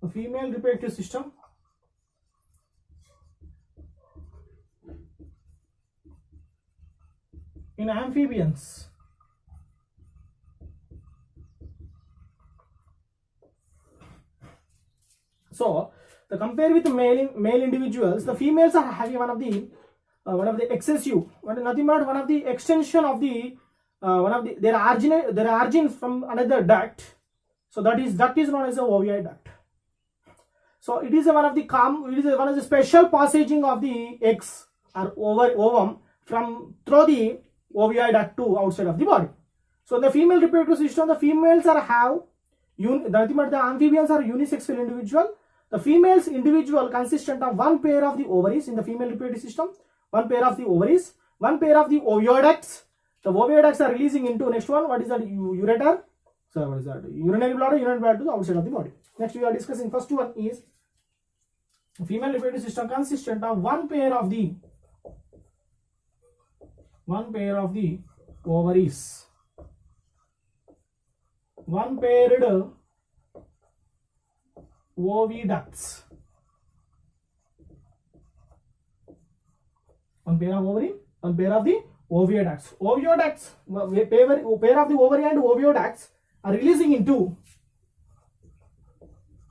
The female reproductive system in amphibians. So, the compare with male individuals, the females are having one of the excessive, nothing but one of the extension of the their origin from another duct. So that is known as a oviduct duct. So it is one of the special passaging of the eggs or ovum through the oviduct duct to outside of the body. So the female reproductive system, the females the amphibians are unisexual individual. The female's individual consistent of one pair of the ovaries in the female reproductive system, one pair of the ovaries, one pair of the oviducts. The oviducts are releasing into next one. What is that? Ureter. So what is that? Urinary bladder to the outside of the body. Next we are discussing. First one is female reproductive system consistent of one pair of the ovaries, one paired oviducts, one pair of ovary, one pair of the oviducts. Oviducts, pair of the ovary and oviducts are releasing into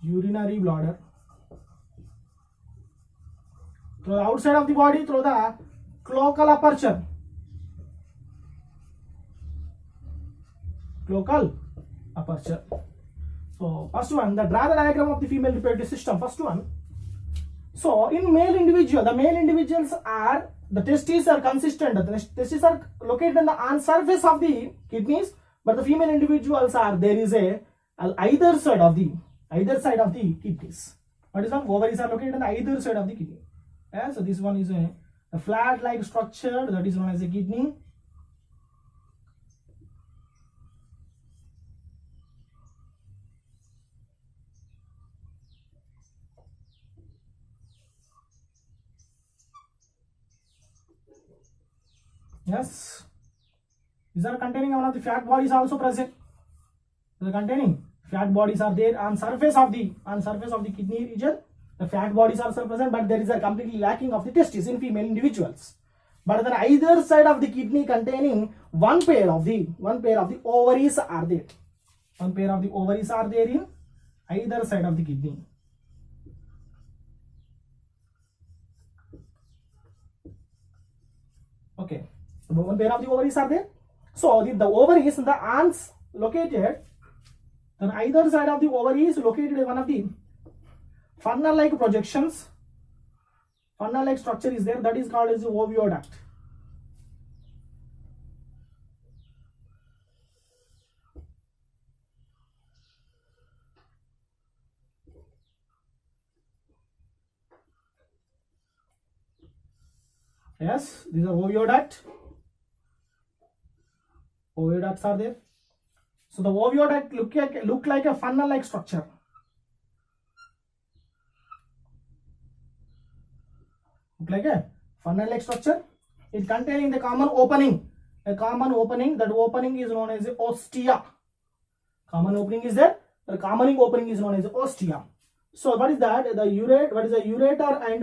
urinary bladder through the outside of the body through the cloacal aperture. Cloacal aperture. So first one, draw the diagram of the female reproductive system. First one. So in male individual, the male individuals are, the testes are consistent. The testes are located on surface of the kidneys, but the female individuals are, there is a either side of the kidneys. What is that? Ovaries are located on either side of the kidney. Yeah, so this one is a flat-like structure that is known as a kidney. Yes, these are containing one of the fat bodies also present. They are containing fat bodies are there on surface of the kidney region. The fat bodies are also present, but there is a completely lacking of the testes in female individuals. But then either side of the kidney containing one pair of the ovaries are there. One pair of the ovaries are there in either side of the kidney. Okay. One pair of the ovaries are there. So the ovaries, the ants located, then either side of the ovaries located one of the funnel-like projections. Funnel-like structure is there, that is called as the oviduct. Yes, these are oviduct. Oviducts are there. So the oviduct look like a funnel-like structure. Look like a funnel-like structure. It containing the common opening. A common opening. That opening is known as the ostia. Common opening is there. The common opening is known as the ostia. So what is that? The ureter. What is the ureter and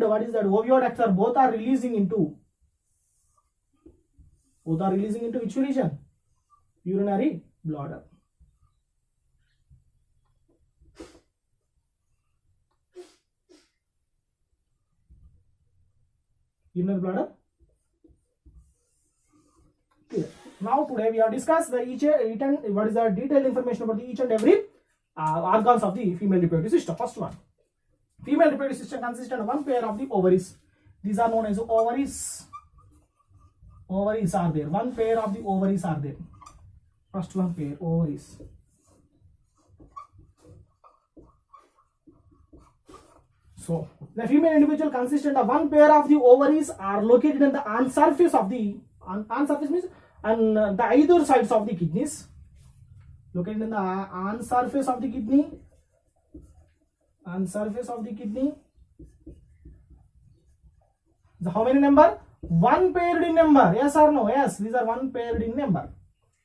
what is that? Oviducts are both are releasing into. Both are releasing into which region? Urinary bladder. Urinary bladder. Clear. Now today we have discussed what is the detailed information about each and every organs of the female reproductive system. First one, female reproductive system consists of one pair of the ovaries. These are known as ovaries. Ovaries are there. One pair of the ovaries are there. First one pair, ovaries. So the female individual consistent of one pair of the ovaries are located in the on surface of the surface means on the either sides of the kidneys. Located in the on surface of the kidney. On surface of the kidney. So how many number? One paired in number. Yes or no? Yes, these are one paired in number.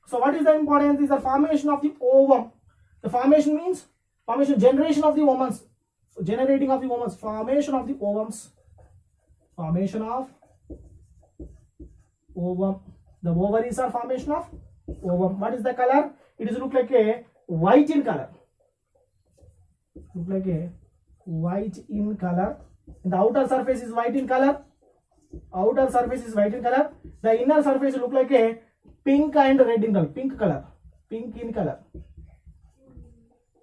So what is the importance? Is the formation of the ovum. The formation means formation, generation of the ovumes, generating of the ovumes, formation of the ovums, formation of ovum. The ovaries are formation of ovum. What is the color? It is look like a white in color. Look like a white in color. And the outer surface is white in color. Outer surface is white in color. The inner surface look like a pink and red in color. Pink color. Pink in color.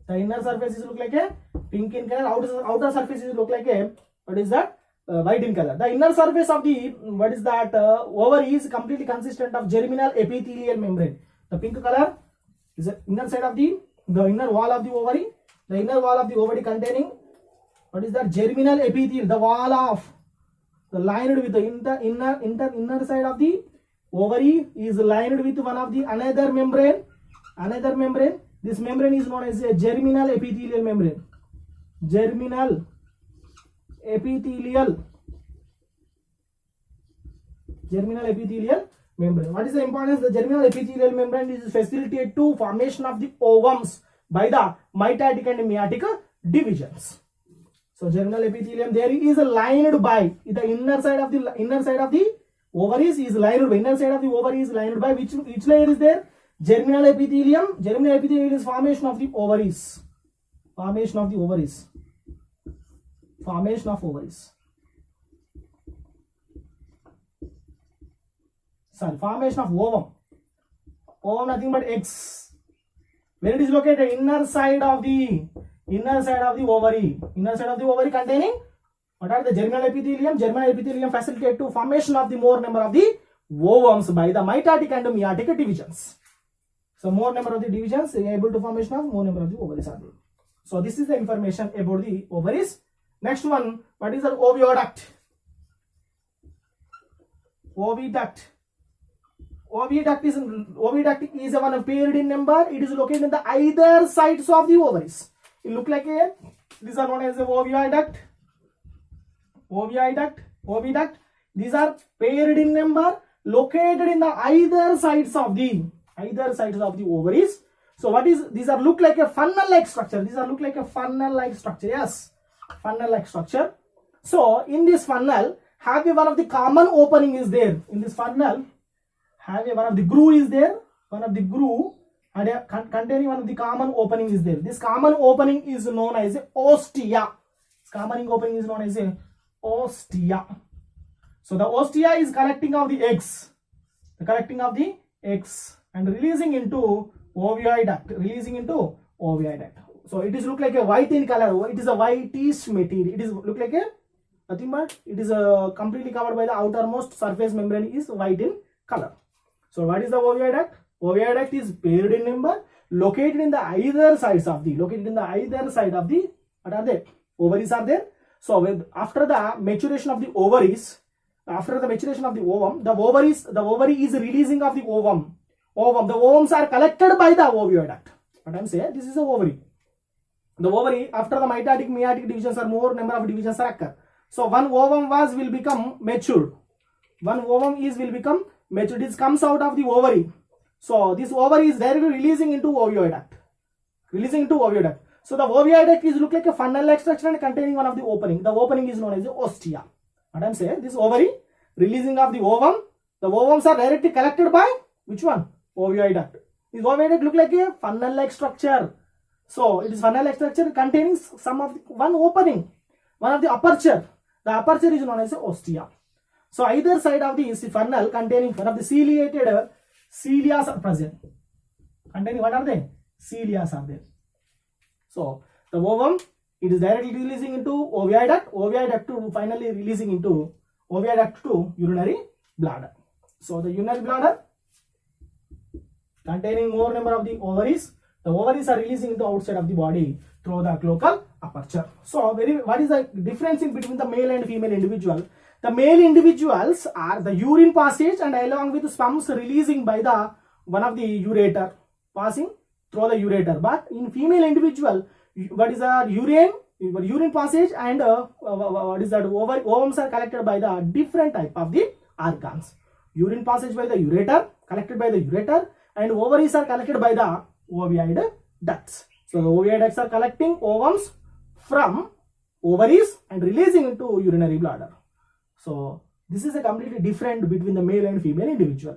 The inner surface is look like a pink in color. Outer surface is look like a, what is that? White in color. The inner surface of the, what is that, ovary is completely consistent of germinal epithelial membrane. The pink color is the inner side of the inner wall of the ovary. The inner wall of the ovary containing, what is that, germinal epithelium, the wall of, the lined with the inner side of the ovary is lined with one of the another membrane. This membrane is known as a germinal epithelial membrane. Germinal epithelial membrane. What is the importance? The germinal epithelial membrane is facilitated to formation of the ovums by the mitotic and meiotic divisions. So germinal epithelium there is lined by the inner side of the ovaries is lined by, inner side of the ovary is lined by which layer is there? Germinal epithelium. Germinal epithelium is formation of the ovaries. Formation of ovaries. Sorry, formation of ovum. Ovum nothing but eggs. Where it is located? Inner side of the ovary. Inner side of the ovary containing, what are the germinal epithelium? Germinal epithelium facilitate to formation of the more number of the ovums by the mitotic and meiotic divisions. So more number of the divisions able to formation of more number of the ovaries are there. So this is the information about the ovaries. Next one, what is the oviduct? Oviduct is one paired in number. It is located in the either sides of the ovaries. It look like a, these are known as the oviduct. These are paired in number, located in the either sides of the ovaries. So what is, these are look like a funnel like structure. Yes, funnel like structure. So in this funnel, have one of the common opening is there. In this funnel, have one of the groove is there. And containing one of the common opening is there. This common opening is known as ostia. So the ostia is collecting of the eggs. And releasing into oviduct. So it is look like a white in color. It is a whitish material. It is look like a nothing but it is completely covered by the outermost surface membrane is white in color. So what is the oviduct? Oviduct is paired in number, located in the either sides of the what are they? Ovaries are there. So after the maturation of the ovaries, after the maturation of the ovum, the ovary is releasing of the ovum. The ovums are collected by the oviduct. What I am saying, this is the ovary. The ovary, after the mitotic meiotic divisions or more number of divisions occur. So one ovum will become matured. It comes out of the ovary. So this ovary is directly releasing into oviduct. So the oviduct is look like a funnel like structure and containing one of the opening. The opening is known as the ostia. What I am saying, this ovary releasing of the ovum. The ovums are directly collected by which one? Oviduct. This oviduct look like a funnel like structure. So it is funnel like structure containing one opening, one of the aperture. The aperture is known as the ostia. So either side of the funnel containing one of the ciliated cilia are present. Containing what are they? Cilia are there. So the ovum, it is directly releasing into oviduct to finally releasing into oviduct to urinary bladder. So the urinary bladder containing more number of the ovaries. The ovaries are releasing into outside of the body through the cloacal aperture. So what is the difference in between the male and female individual? The male individuals are the urine passage and along with the sperms releasing by the one of the ureter, passing through the ureter. But in female individual, what is the urine passage and what is that ovums are collected by the different type of the organs. Urine passage by the ureter, collected by the ureter, and ovaries are collected by the oviducts. So the ovary ducts are collecting ovums from ovaries and releasing into urinary bladder. So this is a completely different between the male and female individual.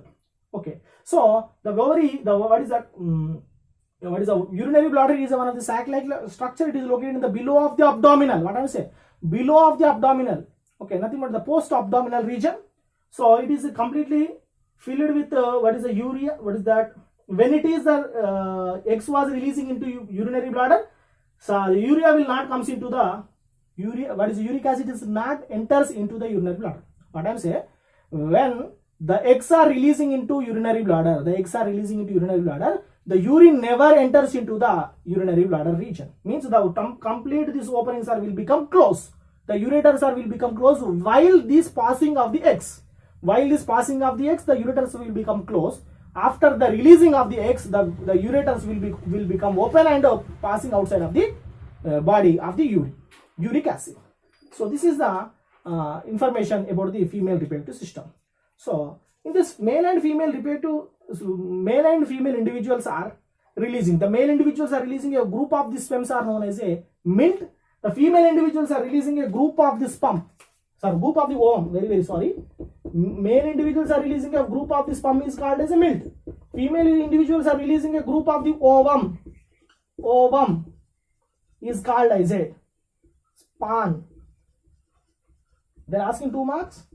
Okay, so the ovary, what is that? What is the urinary bladder? Is one of the sac-like structure. It is located in the below of the abdominal. What I say? Below of the abdominal. Okay, nothing but the post-abdominal region. So it is completely filled with what is the urea? What is that? When it is the X was releasing into urinary bladder, so the urea will not comes into the urea. What is uric acid is not enters into the urinary bladder. What I am saying, when the eggs are releasing into urinary bladder, the urine never enters into the urinary bladder region. Means the complete these openings will become closed. The ureters will become closed while this passing of the eggs. While this passing of the eggs, the ureters will become closed. After the releasing of the eggs, the ureters will become open and passing outside of the body of the uric acid. So this is the information about the female reproductive system. So in this male and female individuals are releasing. The male individuals are releasing a group of the sperms are known as a mint. The female individuals are releasing a group of the sperm. Group of the ovum. Very sorry. Male individuals are releasing a group of the sperm is called as a mint. Female individuals are releasing a group of the ovum. Ovum is called as a sperm. They are asking 2 marks.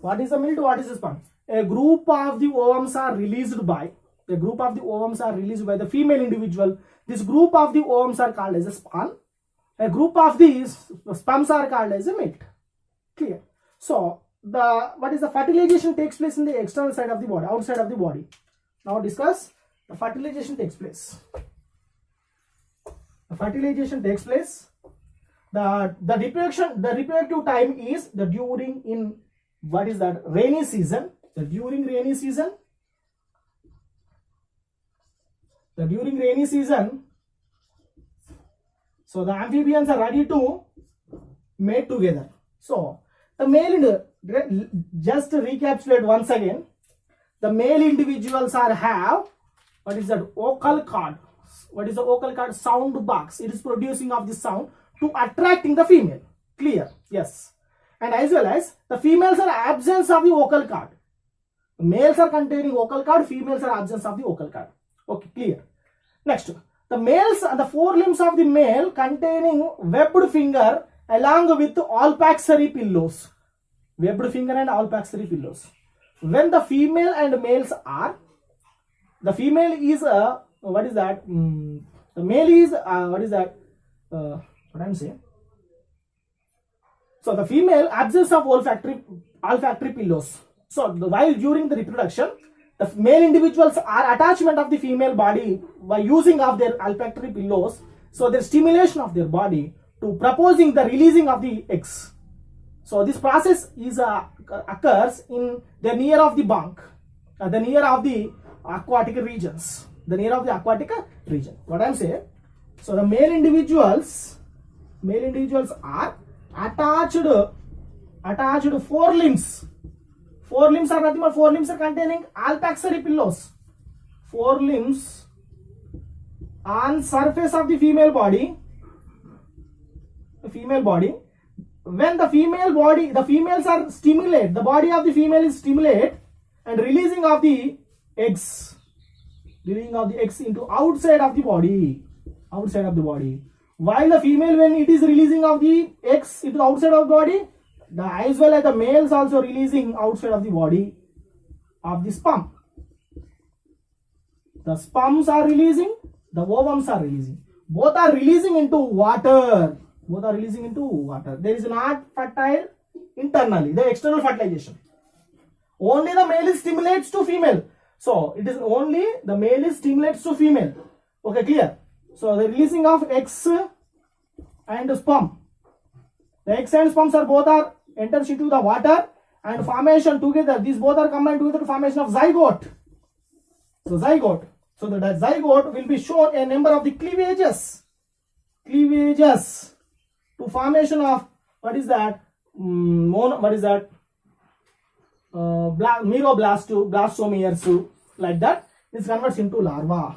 What is the milk? What is the sperm? A group of the ovums are released by the female individual. This group of the ovums are called as a sperm. A group of these sperms are called as a milk. Clear? So what is the fertilization takes place in the external side of the body, outside of the body. Now discuss the fertilization takes place. The fertilization takes place. The reproductive time is the during in what is that rainy season. During rainy season. So the amphibians are ready to mate together. So the male, just to recapitulate once again, the male individuals have what is that vocal cord. What is the vocal cord? Sound box. It is producing of the sound to attracting the female. Clear? Yes. And as well as the females are absence of the vocal cord. Males are containing vocal cord, females are absence of the vocal cord. Okay, clear. Next, the males and the forelimbs of the male containing webbed finger along with olfactory pillows. Webbed finger and olfactory pillows. When the female and males are, the female is what is that? The male is what is that? What I'm saying. So the female absence of olfactory pillows. So while during the reproduction, the male individuals are attachment of the female body by using of their olfactory pillows. So their stimulation of their body to proposing the releasing of the eggs. So this process is occurs in the near of the bunk, the near of the aquatic regions. The near of the aquatic region. What I'm saying? So the male individuals are attached forelimbs. Forelimbs are nothing but forelimbs are containing olfactory pillows. Forelimbs on surface of the female body. When the females are stimulate, the body of the female is stimulate and releasing of the eggs. Into outside of the body. While the female, when it is releasing of the eggs into outside of the body, as well as the males also releasing outside of the body of the sperm. The sperms are releasing, the ovums are releasing. Both are releasing into water. There is not fertile internally, the external fertilization. Only the male stimulates to female. So it is only the male stimulates to female. Okay, clear? So the releasing of eggs and sperm. The eggs and sperms are both are enters into the water and formation together. These both are combined together to formation of zygote. So zygote. So the zygote will be shown a number of the cleavages to formation of what is that? Blastomeres, like that. This converts into larva.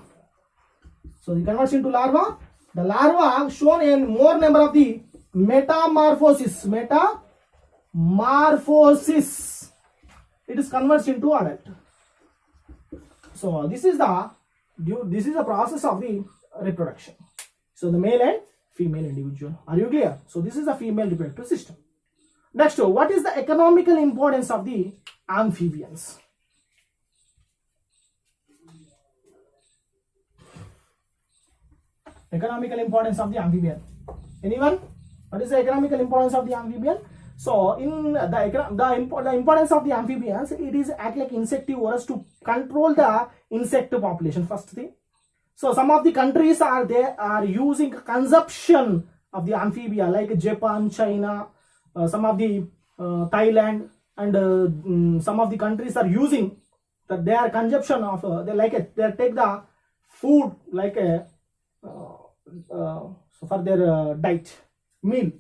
So it converts into larva. The larva shown in more number of the metamorphosis. Metamorphosis. It is converts into adult. So this is the process of the reproduction. So the male and female individual. Are you clear? So this is the female reproductive system. Next, what is the economical importance of the amphibians? Economical importance of the amphibian. Anyone? What is the economical importance of the amphibian? So in the importance of the amphibians, it is act like insectivorous to control the insect population. First thing. So some of the countries are using consumption of the amphibia, like Japan, China, some of the Thailand, and some of the countries are using that their consumption of they take the food like a so for their diet meal.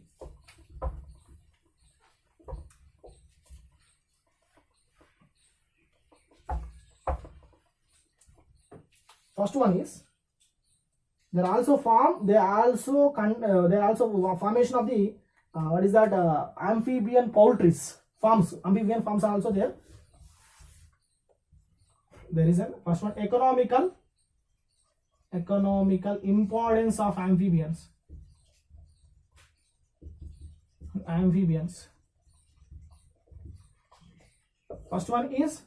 First one is there also formation of the amphibian poultries farms. Amphibian farms are also there. There is a first one, economical importance of amphibians. First one is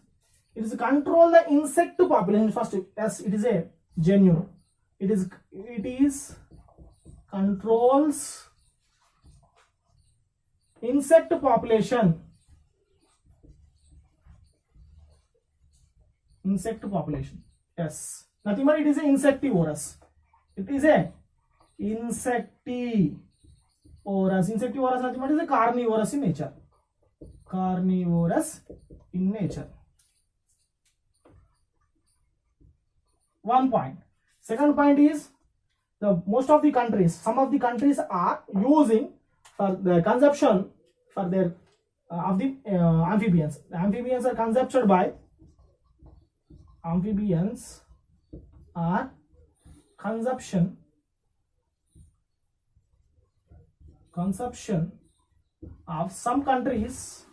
it is control the insect population. First, as it is a genuine. It is controls insect population. Yes. Nothing but it is a insectivorous. It is a insectivorous. Insectivorous nothing but is a carnivorous in nature. One point. Second point is most of the countries, some of the countries are using for the consumption for their of the amphibians. The amphibians are consumpted by consumption of some countries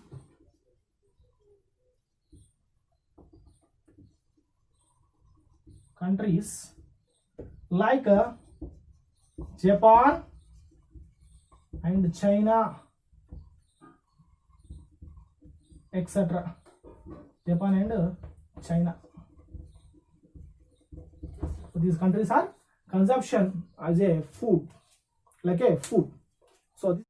like Japan and China, etc. Japan and China. So these countries are consumption as a food, like a food. So